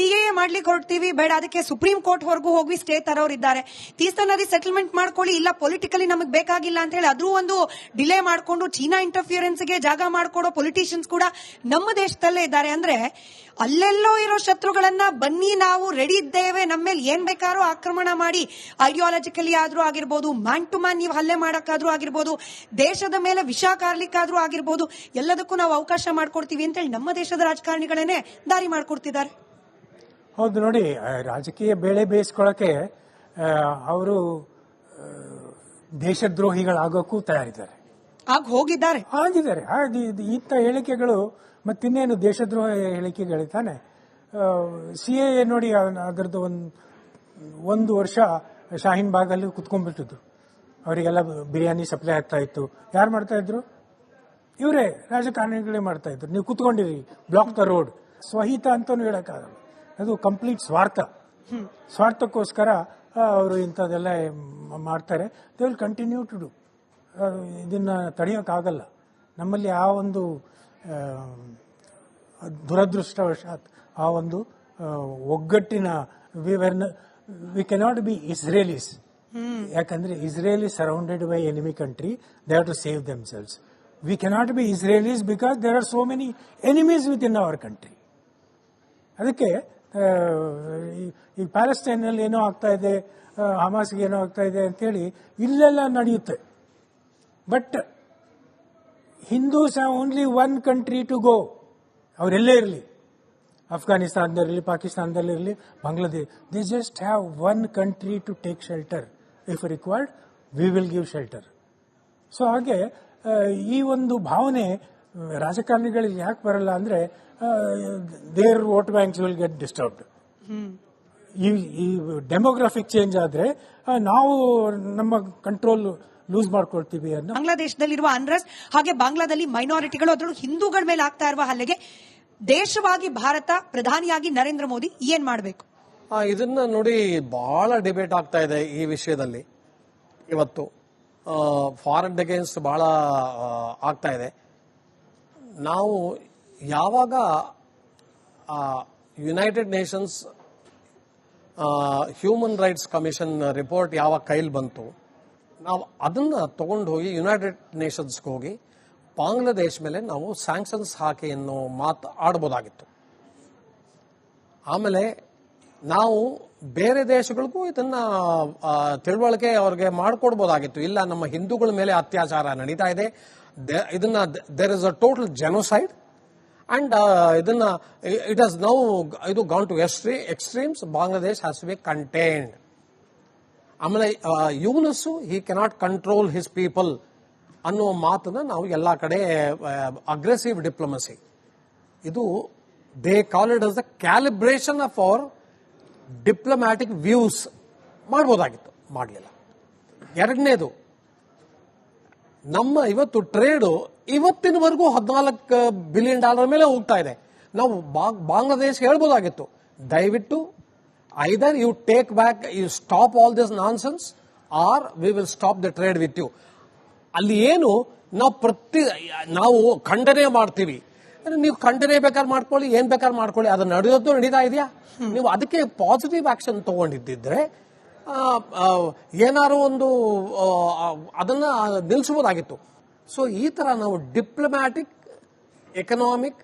CAA ಮಾಡ್ಲಿಕ್ಕೆ ಹೊರಡ್ತೀವಿ, ಬೇಡ ಅದಕ್ಕೆ ಸುಪ್ರೀಂ ಕೋರ್ಟ್ ವರೆಗೂ ಹೋಗಿ ಸ್ಟೇ ತರೋರಿದ್ದಾರೆ. ತೀಸ್ತಾ ನದಿ ಸೆಟಲ್ಮೆಂಟ್ ಮಾಡ್ಕೊಳ್ಳಿ, ಇಲ್ಲ ಪೊಲಿಟಿಕಲಿ ನಮಗೆ ಬೇಕಾಗಿಲ್ಲ ಅಂತ ಹೇಳಿ ಅದ್ರೂ ಒಂದು ಡಿಲೇ ಮಾಡ್ಕೊಂಡು ಚೀನಾ ಇಂಟರ್ಫಿಯರೆನ್ಸ್ ಗೆ ಜಾಗ ಮಾಡ್ಕೊಡೋ ಪೊಲಿಟಿಷಿಯನ್ಸ್ ಕೂಡ ನಮ್ಮ ದೇಶದಲ್ಲೇ ಇದ್ದಾರೆ. ಅಂದ್ರೆ ಅಲ್ಲೆಲ್ಲೋ ಇರೋ ಶತ್ರುಗಳನ್ನ ಬನ್ನಿ ನಾವು ರೆಡಿ ಇದ್ದೇವೆ, ನಮ್ಮ ಮೇಲೆ ಏನ್ ಬೇಕಾದ್ರೂ ಆಕ್ರಮಣ ಮಾಡಿ, ಐಡಿಯಾಲಜಿಕಲಿ ಆದ್ರೂ ಆಗಿರ್ಬೋದು, ಮ್ಯಾನ್ ಟು ಮ್ಯಾನ್ ನೀವು ಹಲ್ಲೆ ಮಾಡಕ್ಕಾದ್ರೂ ಆಗಿರ್ಬೋದು, ದೇಶದ ಮೇಲೆ ವಿಷ ಕಾರ್ಲಿಕ್ಕಾದ್ರೂ ಆಗಿರ್ಬೋದು, ಎಲ್ಲದಕ್ಕೂ ನಾವು ಅವಕಾಶ ಮಾಡ್ಕೊಡ್ತೀವಿ ಅಂತೇಳಿ ನಮ್ಮ ದೇಶದ ರಾಜಕಾರಣಿಗಳೇನೆ ದಾರಿ ಮಾಡ್ಕೊಡ್ತಿದ್ದಾರೆ. ಹೌದು ನೋಡಿ, ರಾಜಕೀಯ ಬೇಳೆ ಬೇಯಿಸ್ಕೊಳ್ಳಕ್ಕೆ ಅವರು ದೇಶದ್ರೋಹಿಗಳಾಗೋಕ್ಕೂ ತಯಾರಿದ್ದಾರೆ, ಆಗಿದ್ದಾರೆ. ಇಂಥ ಹೇಳಿಕೆಗಳು ಮತ್ತಿನ್ನೇನು ದೇಶದ್ರೋಹ ಹೇಳಿಕೆಗಳು ತಾನೆ. ಸಿಎಎ ನೋಡಿ, ಅದರದ್ದು ಒಂದು ವರ್ಷ ಶಾಹೀನ್ ಬಾಗಲ್ಲಿ ಕುತ್ಕೊಂಡ್ಬಿಟ್ಟಿದ್ದು, ಅವರಿಗೆಲ್ಲ ಬಿರಿಯಾನಿ ಸಪ್ಲೈ ಆಗ್ತಾ ಇತ್ತು. ಯಾರು ಮಾಡ್ತಾ ಇದ್ರು? ಇವರೇ ರಾಜಕಾರಣಿಗಳೇ ಮಾಡ್ತಾ ಇದ್ರು. ನೀವು ಕುತ್ಕೊಂಡಿರಿ, ಬ್ಲಾಕ್ ದ ರೋಡ್. ಸ್ವಹಿತ ಅಂತಾನು ಹೇಳಕ್ಕಾಗಲ್ಲ, ಅದು ಕಂಪ್ಲೀಟ್ ಸ್ವಾರ್ಥಕ್ಕೋಸ್ಕರ ಅವರು ಇಂಥದ್ದೆಲ್ಲ ಮಾಡ್ತಾರೆ. They will continue to do. ಇದನ್ನ ತಡೆಯೋಕ್ಕಾಗಲ್ಲ. ನಮ್ಮಲ್ಲಿ ಆ ಒಂದು ದುರದೃಷ್ಟವಶಾತ್ ಆ ಒಂದು ಒಗ್ಗಟ್ಟಿನ ವಿ ಕೆನಾಟ್ ಬಿ ಇಸ್ರೇಲೀಸ್. ಯಾಕಂದ್ರೆ Israel is surrounded by enemy country, they have to save themselves. We cannot be Israelis because there are so many enemies within our country. ಅದಕ್ಕೆ ಈ ಪ್ಯಾಲೆಸ್ಟೈನಲ್ಲಿ ಏನೋ ಆಗ್ತಾ ಇದೆ, ಹಮಾಸ್ಗೆ ಏನೋ ಆಗ್ತಾ ಇದೆ ಅಂತೇಳಿ ಇಲ್ಲೆಲ್ಲ ನಡೆಯುತ್ತೆ. But Hindus have only one country to go. ಅವರೆಲ್ಲೇ ಇರಲಿ, ಅಫ್ಘಾನಿಸ್ತಾನದಲ್ಲಿರಲಿ, ಪಾಕಿಸ್ತಾನದಲ್ಲಿರಲಿ, Bangladesh, they just have one country to take shelter. If required we will give shelter. So ಹಾಗೆ ಈ ಒಂದು ಭಾವನೆ ರಾಜಕಾರಣಿಗಳಿಗೆ ಯಾಕೆ ಬರಲ್ಲ ಅಂದ್ರೆ their vote banks will get disturbed. ಈ ಡೆಮೋಗ್ರಾಫಿಕ್ ಚೇಂಜ್ ಆದ್ರೆ ನಾವು ನಮ್ಮ ಕಂಟ್ರೋಲ್ ಲೂಸ್ ಮಾಡ್ಕೊಳ್ತೀವಿ ಅನ್ನೋ. ಬಾಂಗ್ಲಾದೇಶದಲ್ಲಿರುವ ಅನ್ರೆಸ್ಟ್, ಹಾಗೆ ಬಾಂಗ್ಲಾದಲ್ಲಿ ಮೈನಾರಿಟಿಗಳು, ಅದರಲ್ಲೂ ಹಿಂದೂಗಳ ಮೇಲೆ ಆಗ್ತಾ ಇರುವ ಹಲ್ಲೆಗೆ ದೇಶವಾಗಿ ಭಾರತ, ಪ್ರಧಾನಿಯಾಗಿ ನರೇಂದ್ರ ಮೋದಿ ಏನ್ ಮಾಡಬೇಕು? ಇದನ್ನ ನೋಡಿ, ಬಹಳ ಡಿಬೇಟ್ ಆಗ್ತಾ ಇದೆ ಈ ವಿಷಯದಲ್ಲಿ. ಇವತ್ತು ಫಾರ್ ಅಗೇನ್ಸ್ಟ್ ಬಹಳ ಆಗ್ತಾ ಇದೆ. ನಾವು ಯಾವಾಗ United Nations human rights commission report ಯಾವಾಗ ಕೈಲಿ ಬಂತು, ನಾವು ಅದನ್ನ ತಗೊಂಡು ಹೋಗಿ ಯುನೈಟೆಡ್ ನೇಷನ್ಸ್ಗೆ ಹೋಗಿ ಬಾಂಗ್ಲಾದೇಶ್ ಮೇಲೆ ನಾವು ಸ್ಯಾಂಕ್ಷನ್ಸ್ ಹಾಕಿ ಅನ್ನೋ ಮಾತು ಆಡ್ಬೋದಾಗಿತ್ತು. ಆಮೇಲೆ ನಾವು ಬೇರೆ ದೇಶಗಳಿಗೂ ಇದನ್ನ ತಿಳುವಳಿಕೆ ಅವ್ರಿಗೆ ಮಾಡಿಕೊಡ್ಬೋದಾಗಿತ್ತು. ಇಲ್ಲ, ನಮ್ಮ ಹಿಂದೂಗಳ ಮೇಲೆ ಅತ್ಯಾಚಾರ ನಡೀತಾ ಇದೆ, ಇದನ್ನ there is a total genocide and ಇದನ್ನ ಇಟ್ ಹಸ್ ನೌ ಇದು gone to extremes. Bangladesh has to be contained. ಆಮೇಲೆ ಯೂನಸ್ಸು he cannot control his people ಅನ್ನುವ ಮಾತನ್ನ ನಾವು ಎಲ್ಲ ಕಡೆ ಅಗ್ರೆಸಿವ್ ಡಿಪ್ಲೊಮಸಿ, ಇದು they call it as the calibration of our diplomatic views ಮಾಡ್ಬೋದಾಗಿತ್ತು, ಮಾಡಲಿಲ್ಲ. ಎರಡನೇದು, ನಮ್ಮ ಇವತ್ತು ಟ್ರೇಡು ಇವತ್ತಿನವರೆಗೂ $14 ಬಿಲಿಯನ್ ಮೇಲೆ ಹೋಗ್ತಾ ಇದೆ. ನಾವು ಬಾಂಗ್ಲಾದೇಶ್ ಹೇಳ್ಬೋದಾಗಿತ್ತು, ದಯವಿಟ್ಟು either you take back, you stop all this nonsense, or we will stop the trade with you. ಅಲ್ಲಿ ಏನು ನಾವು ಖಂಡನೆ ಮಾಡ್ತೀವಿ, ನೀವು ಖಂಡನೆ ಬೇಕಾದ್ರೆ ಮಾಡ್ಕೊಳ್ಳಿ, ಏನ್ ಬೇಕಾದ್ರೆ ಮಾಡ್ಕೊಳ್ಳಿ, ಅದು ನಡೆಯೋದು ನಡೀತಾ ಇದೆಯಾ? ನೀವು ಅದಕ್ಕೆ ಪಾಸಿಟಿವ್ ಆಕ್ಷನ್ ತಗೊಂಡಿದ್ದಿದ್ರೆ ಏನಾರು ಒಂದು ಅದನ್ನ ನಿಲ್ಲಿಸಬಹುದಾಗಿತ್ತು. ಸೊ ಈ ತರ ನಾವು ಡಿಪ್ಲೊಮ್ಯಾಟಿಕ್, ಎಕನಾಮಿಕ್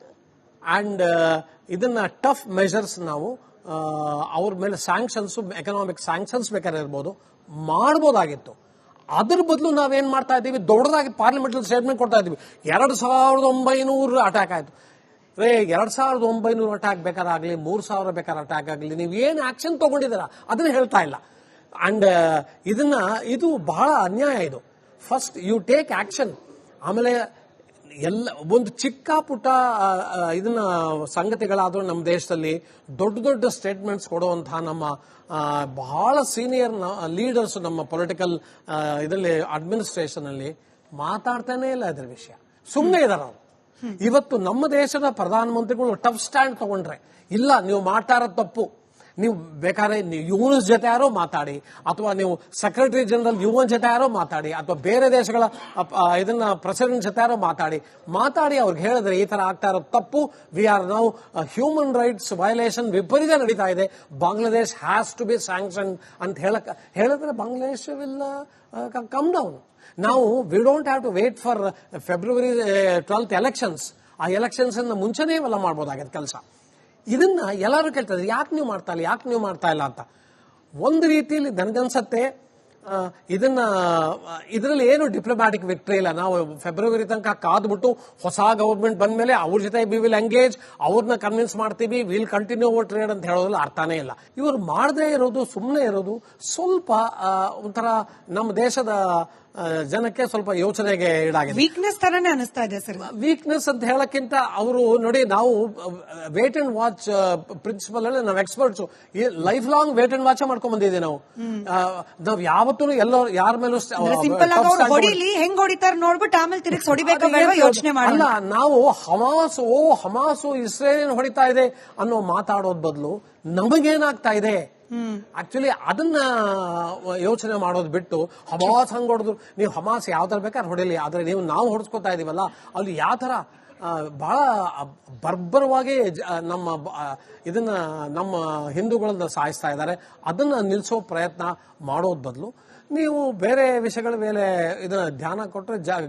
ಅಂಡ್ ಇದನ್ನ ಟಫ್ ಮೆಷರ್ಸ್ ನಾವು ಅವ್ರ ಮೇಲೆ ಸ್ಯಾಂಕ್ಷನ್ಸ್, ಎಕನಾಮಿಕ್ ಸ್ಯಾಂಕ್ಷನ್ಸ್ ಬೇಕಾದ್ರೆ ಇರ್ಬೋದು, ಮಾಡಬಹುದಾಗಿತ್ತು. ಅದ್ರ ಬದಲು ನಾವೇನ್ ಮಾಡ್ತಾ ಇದ್ದೀವಿ, ದೊಡ್ಡದಾಗಿ ಪಾರ್ಲಿಮೆಂಟ್ ಸ್ಟೇಟ್ಮೆಂಟ್ ಕೊಡ್ತಾ ಇದ್ದೀವಿ. 2900 ಅಟ್ಯಾಕ್ ಆಯ್ತು. 2900 ಅಟ್ಯಾಕ್ ಬೇಕಾರಾಗ್ಲಿ, 3000 ಬೇಕಾದ್ರೆ ಅಟ್ಯಾಕ್ ಆಗಲಿ, ನೀವು ಏನು ಆಕ್ಷನ್ ತಗೊಂಡಿದ್ದೀರಾ ಅದನ್ನ ಹೇಳ್ತಾ ಇಲ್ಲ. ಅಂಡ್ ಇದು ಬಹಳ ಅನ್ಯಾಯ. ಇದು ಫಸ್ಟ್ ಯು ಟೇಕ್ ಆಕ್ಷನ್, ಆಮೇಲೆ ಎಲ್ಲ ಒಂದು ಚಿಕ್ಕ ಪುಟ್ಟ ಇದನ್ನ ಸಂಗತಿಗಳಾದ್ರೂ ನಮ್ಮ ದೇಶದಲ್ಲಿ ದೊಡ್ಡ ದೊಡ್ಡ ಸ್ಟೇಟ್ಮೆಂಟ್ಸ್ ಕೊಡುವಂತಹ ನಮ್ಮ ಬಹಳ ಸೀನಿಯರ್ ಲೀಡರ್ಸ್ ನಮ್ಮ ಪೊಲಿಟಿಕಲ್ ಇದರಲ್ಲಿ ಅಡ್ಮಿನಿಸ್ಟ್ರೇಷನ್ ಅಲ್ಲಿ ಮಾತಾಡ್ತಾನೆ ಇಲ್ಲ ಇದ್ರ ವಿಷಯ, ಸುಮ್ಮನೆ ಇದಾರೆ ಅವರು. ಇವತ್ತು ನಮ್ಮ ದೇಶದ ಪ್ರಧಾನಮಂತ್ರಿಗಳು ಟಫ್ ಸ್ಟ್ಯಾಂಡ್ ತಗೊಂಡ್ರೆ, ಇಲ್ಲ ನೀವು ಮಾಡ್ತಾ ಇರೋದು ತಪ್ಪು, ನೀವು ಬೇಕಾದ್ರೆ ಯುಎನ್ ಜೊತೆ ಯಾರೋ ಮಾತಾಡಿ, ಅಥವಾ ನೀವು ಸೆಕ್ರೆಟರಿ ಜನರಲ್ ಯುಎನ್ ಜೊತೆ ಯಾರೋ ಮಾತಾಡಿ, ಅಥವಾ ಬೇರೆ ದೇಶಗಳ ಇದನ್ನ ಪ್ರೆಸಿಡೆಂಟ್ ಜೊತೆ ಯಾರೋ ಮಾತಾಡಿ ಅವ್ರಿಗೆ ಹೇಳಿದ್ರೆ ಈ ತರ ಆಗ್ತಾ ಇರೋದು ತಪ್ಪು, we are now human rights violation ವಿಪರೀತ ನಡೀತಾ ಇದೆ, Bangladesh has to be sanction ಅಂತ ಹೇಳಿದ್ರೆ ಬಾಂಗ್ಲಾದೇಶ್ ವಿಲ್ ಕಮ್ ಡೌನ್. ನಾವು we don't have to wait for February 12th elections. ಆ ಎಲೆಕ್ಷನ್ಸ್ ಮುಂಚೆನೇ ಇವೆಲ್ಲ ಮಾಡ್ಬೋದಾಗಿದೆ ಕೆಲಸ. ಇದನ್ನ ಎಲ್ಲರೂ ಕೇಳ್ತಾರೆ, ಯಾಕೆ ನೀವು ಮಾಡ್ತಾ ಇಲ್ಲ ಅಂತ. ಒಂದು ರೀತಿಯಲ್ಲಿ ನನಗನ್ಸತ್ತೆ ಇದರಲ್ಲಿ ಏನು ಡಿಪ್ಲೊಮ್ಯಾಟಿಕ್ ವಿಕ್ಟ್ರಿ ಇಲ್ಲ. ನಾವು ಫೆಬ್ರವರಿ ತನಕ ಕಾದ್ಬಿಟ್ಟು ಹೊಸ ಗವರ್ಮೆಂಟ್ ಬಂದ್ಮೇಲೆ ಅವ್ರ ಜೊತೆ ವಿ ವಿಲ್ ಎಂಗೇಜ್, ಅವ್ರನ್ನ ಕನ್ವಿನ್ಸ್ ಮಾಡ್ತೀವಿ, ವಿಲ್ ಕಂಟಿನ್ಯೂ ಅವರ್ ಟ್ರೇಡ್ ಅಂತ ಹೇಳೋದ್ರಲ್ಲಿ ಅರ್ಥನೇ ಇಲ್ಲ. ಇವರು ಮಾಡದೇ ಇರೋದು, ಸುಮ್ಮನೆ ಇರೋದು ಸ್ವಲ್ಪ ಒಂಥರ ನಮ್ಮ ದೇಶದ ಜನಕ್ಕೆ ಸ್ವಲ್ಪ ಯೋಚನೆಗೆ ಈಡಾಗಿದೆ. ವೀಕ್ನೆಸ್ ತರನೇ ಅನಿಸ್ತಾ ಇದೆ ಸರ್. ವೀಕ್ನೆಸ್ ಅಂತ ಹೇಳಕ್ಕಿಂತ ಅವರು ನೋಡಿ, ನಾವು ವೇಟ್ ಅಂಡ್ ವಾಚ್ ಪ್ರಿನ್ಸಿಪಲ್ ಅಲ್ಲಿ ನಾವು experts lifelong wait and watch ಮಾಡ್ಕೊಂಡ್ ಬಂದಿದ್ದೀವಿ. ನಾವು ಯಾವತ್ತೂ ಎಲ್ಲೋ ಯಾರ ಮೇಲೂ ಸಿಂಪಲ್ ಆಗಿ ಅವ್ರು ಹೊಡಿಲಿ, ಹೆಂಗ್ ಹೊಡಿತಾರ ನೋಡ್ಬಿಟ್ಟು ಆಮೇಲೆ ತಿರುಗಿ ಹೊಡಿಬೇಕು ಯೋಚನೆ ಮಾಡಲ್ಲ. ನಾವು ಹಮಾಸು ಇಸ್ರೇಲ್ ಹೊಡಿತಾ ಇದೆ ಅನ್ನೋ ಮಾತಾಡೋದ್ ಬದಲು ನಮಗೇನಾಗ್ತಾ ಇದೆ ಆಕ್ಚುಲಿ ಅದನ್ನ ಯೋಚನೆ ಮಾಡೋದು ಬಿಟ್ಟು, ಹಮಾಸ್ ಹಂಗ್ ಹೊಡೆದ್ರು, ನೀವು ಹಮಾಸ್ ಯಾವ ತರ ಬೇಕಾದ್ರೆ ಹೊಡಿಲಿ, ಆದ್ರೆ ನಾವು ಹೊಡೆಸ್ಕೊತಾ ಇದೀವಲ್ಲ ಅಲ್ಲಿ ಯಾವ ತರ ಬಹಳ ಬರ್ಬರವಾಗಿ ನಮ್ಮ ಹಿಂದೂಗಳನ್ನ ಸಾಯಿಸ್ತಾ ಇದ್ದಾರೆ. ಅದನ್ನ ನಿಲ್ಸೋ ಪ್ರಯತ್ನ ಮಾಡೋದ್ ಬದಲು ನೀವು ಬೇರೆ ವಿಷಯಗಳ ಮೇಲೆ ಇದನ್ನ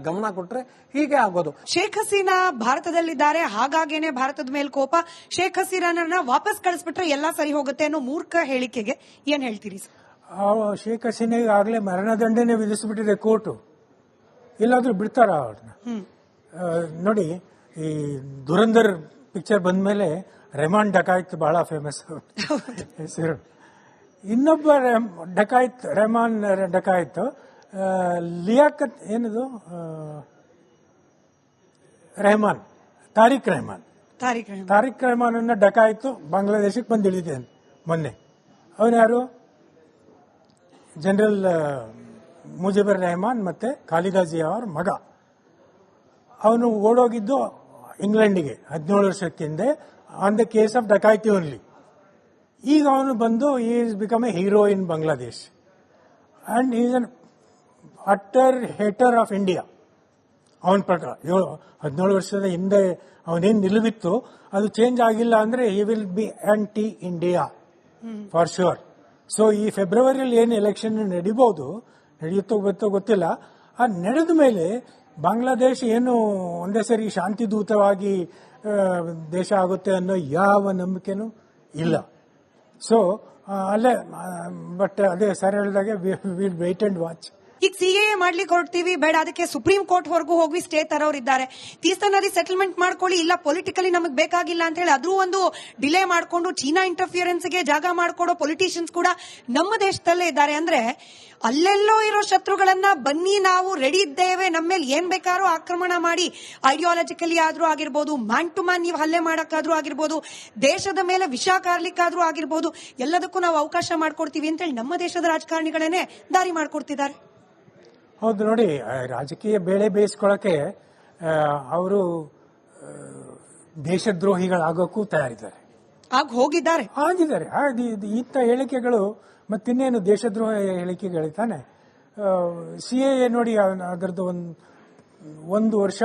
ಗಮನ ಕೊಟ್ರೆ ಹೀಗೆ ಆಗೋದು. ಶೇಖ್ ಹಸೀನಾ ಭಾರತದಲ್ಲಿದ್ದಾರೆ, ಹಾಗಾಗೇನೆ ಭಾರತದ ಮೇಲೆ ಕೋಪ. ಶೇಖ್ ಹಸೀನಾನ ವಾಪಸ್ ಕಳಿಸ್ಬಿಟ್ರೆ ಎಲ್ಲಾ ಸರಿ ಹೋಗುತ್ತೆ ಅನ್ನೋ ಮೂರ್ಖ ಹೇಳಿಕೆಗೆ ಏನ್ ಹೇಳ್ತೀರಿ ಸರ್? ಶೇಖ್ ಹಸೀನಾಗೆ ಆಗ್ಲೇ ಮರಣದಂಡನೆ ವಿಧಿಸ್ಬಿಟ್ಟಿದೆ ಕೋರ್ಟು, ಎಲ್ಲಾದ್ರೂ ಬಿಡ್ತಾರ ಅವ್ರನ್ನ? ನೋಡಿ, ಈ ಧುರಂಧರ್ ಪಿಕ್ಚರ್ ಬಂದ್ಮೇಲೆ ರೆಹಮಾನ್ ಡಕಾಯ್ತ್ ಬಹಳ ಫೇಮಸ್ ಹೆಸರು. ಇನ್ನೊಬ್ಬ ಡಕಾಯ್ತ್, ರೆಹಮಾನ್ ಡಕಾಯ್ತ್, ಲಿಯಾಕತ್ ಏನದು ರೆಹಮಾನ್, ತಾರಿಕ್ ರೆಹಮಾನ್ ಅನ್ನ ಡಕಾಯ್ತು ಬಾಂಗ್ಲಾದೇಶಕ್ಕೆ ಬಂದು ಇಳಿದಿದ್ದಾನೆ ಮೊನ್ನೆ. ಅವನು ಯಾರು? ಜನರಲ್ ಮುಜಿಬುರ್ ರೆಹಮಾನ್ ಮತ್ತೆ ಖಾಲಿದಾ ಜಿಯಾ ಅವ್ರ ಮಗ. ಅವನು ಓಡೋಗಿದ್ದು ಇಂಗ್ಲೆಂಡಿಗೆ 17 ವರ್ಷಕ್ಕೆ ಹಿಂದೆ on the case of dacoity only. ಈಗ ಅವನು ಬಂದು is become a hero in Bangladesh and is an utter hater of India. ಅವನ ಪ್ರಕಾರ 17 ವರ್ಷದ ಹಿಂದೆ ಅವನೇನು ನಿಲುವಿತ್ತು ಅದು ಚೇಂಜ್ ಆಗಿಲ್ಲ ಅಂದ್ರೆ he will be anti India for sure. So ಈ ಫೆಬ್ರವರಿಯಲ್ಲಿ ಏನು ಎಲೆಕ್ಷನ್ ನಡೆಯುತ್ತೋ ಗೊತ್ತಿಲ್ಲ. ಆ ನಡೆದ ಮೇಲೆ ಬಾಂಗ್ಲಾದೇಶ ಏನು ಒಂದೇ ಸರಿ ಶಾಂತಿದೂತವಾಗಿ ದೇಶ ಆಗುತ್ತೆ ಅನ್ನೋ ಯಾವ ನಂಬಿಕೆನೂ ಇಲ್ಲ. ಸೊ ಅಲ್ಲೇ ಬಟ್ ಅದೇ ಸರ್ ಹೇಳಿದಾಗೆ ವಿಲ್ ವೇಟ್ ಅಂಡ್ ವಾಚ್. ಈಗ ಸಿಎಎ ಮಾಡ್ಲಿಕ್ಕೆ ಹೊರಡ್ತೀವಿ, ಬೇಡ ಅದಕ್ಕೆ ಸುಪ್ರೀಂ ಕೋರ್ಟ್ ವರೆಗೂ ಹೋಗಿ ಸ್ಟೇ ತರೋರಿದ್ದಾರೆ. ತೀಸ್ತಾ ನದಿ ಸೆಟಲ್ಮೆಂಟ್ ಮಾಡ್ಕೊಳ್ಳಿ, ಇಲ್ಲ ಪೊಲಿಟಿಕಲಿ ನಮಗೆ ಬೇಕಾಗಿಲ್ಲ ಅಂತ ಹೇಳಿ ಅದ್ರೂ ಒಂದು ಡಿಲೇ ಮಾಡ್ಕೊಂಡು ಚೀನಾ ಇಂಟರ್ಫಿಯರೆನ್ಸ್ಗೆ ಜಾಗ ಮಾಡ್ಕೊಡೋ ಪೊಲಿಟಿಷಿಯನ್ಸ್ ಕೂಡ ನಮ್ಮ ದೇಶದಲ್ಲೇ ಇದ್ದಾರೆ. ಅಂದ್ರೆ ಅಲ್ಲೆಲ್ಲೋ ಇರೋ ಶತ್ರುಗಳನ್ನ ಬನ್ನಿ ನಾವು ರೆಡಿ ಇದ್ದೇವೆ, ನಮ್ಮ ಮೇಲೆ ಏನ್ ಬೇಕಾದ್ರೂ ಆಕ್ರಮಣ ಮಾಡಿ, ಐಡಿಯಾಲಜಿಕಲಿ ಆದ್ರೂ ಆಗಿರ್ಬೋದು, ಮ್ಯಾನ್ ಟು ಮ್ಯಾನ್ ನೀವು ಹಲ್ಲೆ ಮಾಡಕ್ಕಾದ್ರೂ ಆಗಿರ್ಬೋದು, ದೇಶದ ಮೇಲೆ ವಿಷ ಕಾರ್ಲಿಕ್ಕಾದ್ರೂ ಆಗಿರ್ಬೋದು, ಎಲ್ಲದಕ್ಕೂ ನಾವು ಅವಕಾಶ ಮಾಡ್ಕೊಡ್ತೀವಿ ಅಂತ ಹೇಳಿ ನಮ್ಮ ದೇಶದ ರಾಜಕಾರಣಿಗಳೇನೆ ದಾರಿ ಮಾಡ್ಕೊಡ್ತಿದ್ದಾರೆ. ಹೌದು ನೋಡಿ, ರಾಜಕೀಯ ಬೇಳೆ ಬೇಯಿಸ್ಕೊಳ್ಳಕ್ಕೆ ಅವರು ದೇಶದ್ರೋಹಿಗಳಾಗೋಕ್ಕೂ ತಯಾರಿದ್ದಾರೆ, ಆಗಿದ್ದಾರೆ. ಇಂಥ ಹೇಳಿಕೆಗಳು ಮತ್ತಿನ್ನೇನು ದೇಶದ್ರೋಹ ಹೇಳಿಕೆಗಳು ತಾನೆ. ಸಿಎಎ ನೋಡಿ, ಅದರದ್ದು ಒಂದು ವರ್ಷ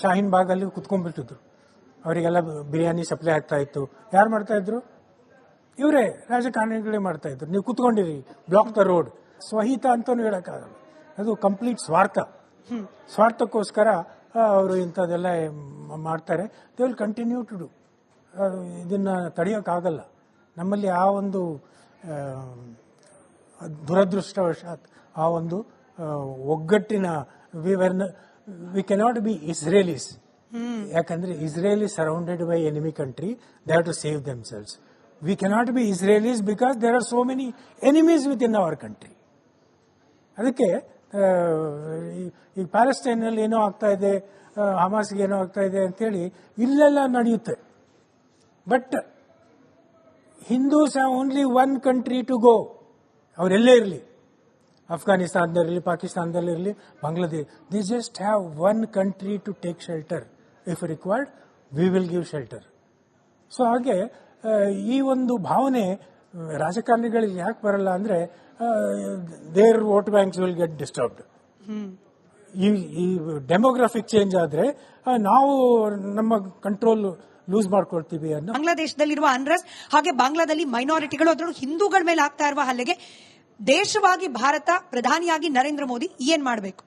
ಶಾಹೀನ್ ಬಾಗಲ್ಲಿ ಕುತ್ಕೊಂಡ್ಬಿಟ್ಟಿದ್ರು. ಅವರಿಗೆಲ್ಲ ಬಿರಿಯಾನಿ ಸಪ್ಲೈ ಆಗ್ತಾ ಇತ್ತು. ಯಾರು ಮಾಡ್ತಾ ಇದ್ರು? ಇವರೇ, ರಾಜಕಾರಣಿಗಳೇ ಮಾಡ್ತಾ ಇದ್ರು. ನೀವು ಕುತ್ಕೊಂಡಿರಿ, ಬ್ಲಾಕ್ ದ ರೋಡ್. ಸ್ವಹಿತ ಅಂತಾನು ಹೇಳಕ್ಕಾಗಲ್ಲ, ಅದು ಕಂಪ್ಲೀಟ್ ಸ್ವಾರ್ಥಕ್ಕೋಸ್ಕರ ಅವರು ಇಂಥದ್ದೆಲ್ಲ ಮಾಡ್ತಾರೆ. They will continue to do. ಇದನ್ನ ತಡೆಯೋಕ್ಕಾಗಲ್ಲ. ನಮ್ಮಲ್ಲಿ ಆ ಒಂದು ದುರದೃಷ್ಟವಶಾತ್ ಆ ಒಂದು ಒಗ್ಗಟ್ಟಿನ ವಿ ಕೆನಾಟ್ ಬಿ ಇಸ್ರೇಲೀಸ್. ಯಾಕಂದ್ರೆ Israel is surrounded by enemy country, they have to save themselves. We cannot be Israelis because there are so many enemies within our country. ಅದಕ್ಕೆ ಈ ಪ್ಯಾಲೆಸ್ಟೈನಲ್ಲಿ ಏನೋ ಆಗ್ತಾ ಇದೆ, ಹಮಾಸ್ಗೆ ಏನೋ ಆಗ್ತಾ ಇದೆ ಅಂತೇಳಿ ಇಲ್ಲೆಲ್ಲ ನಡೆಯುತ್ತೆ. But Hindus have only one country to go. ಅವರೆಲ್ಲೇ ಇರಲಿ, ಅಫ್ಘಾನಿಸ್ತಾನದಲ್ಲಿರಲಿ, ಪಾಕಿಸ್ತಾನದಲ್ಲಿರಲಿ, Bangladesh, they just have one country to take shelter. If required we will give shelter. So ಹಾಗೆ ಈ ಒಂದು ಭಾವನೆ ರಾಜಕಾರಣಿಗಳಿಗೆ ಯಾಕೆ ಬರಲ್ಲ ಅಂದ್ರೆ their vote banks will get disturbed. ಈ ಡೆಮೋಗ್ರಾಫಿಕ್ ಚೇಂಜ್ ಆದ್ರೆ ನಾವು ನಮ್ಮ ಕಂಟ್ರೋಲ್ ಲೂಸ್ ಮಾಡ್ಕೊಳ್ತೀವಿ ಅನ್ನೋ. ಬಾಂಗ್ಲಾದೇಶದಲ್ಲಿರುವ ಅನ್ರೆಸ್ಟ್ ಹಾಗೆ ಬಾಂಗ್ಲಾದಲ್ಲಿ ಮೈನಾರಿಟಿಗಳು ಅದರಲ್ಲೂ ಹಿಂದೂಗಳ ಮೇಲೆ ಆಗ್ತಾ ಇರುವ ಹಲ್ಲೆಗೆ ದೇಶವಾಗಿ ಭಾರತ ಪ್ರಧಾನಿಯಾಗಿ ನರೇಂದ್ರ ಮೋದಿ ಏನ್ ಮಾಡಬೇಕು?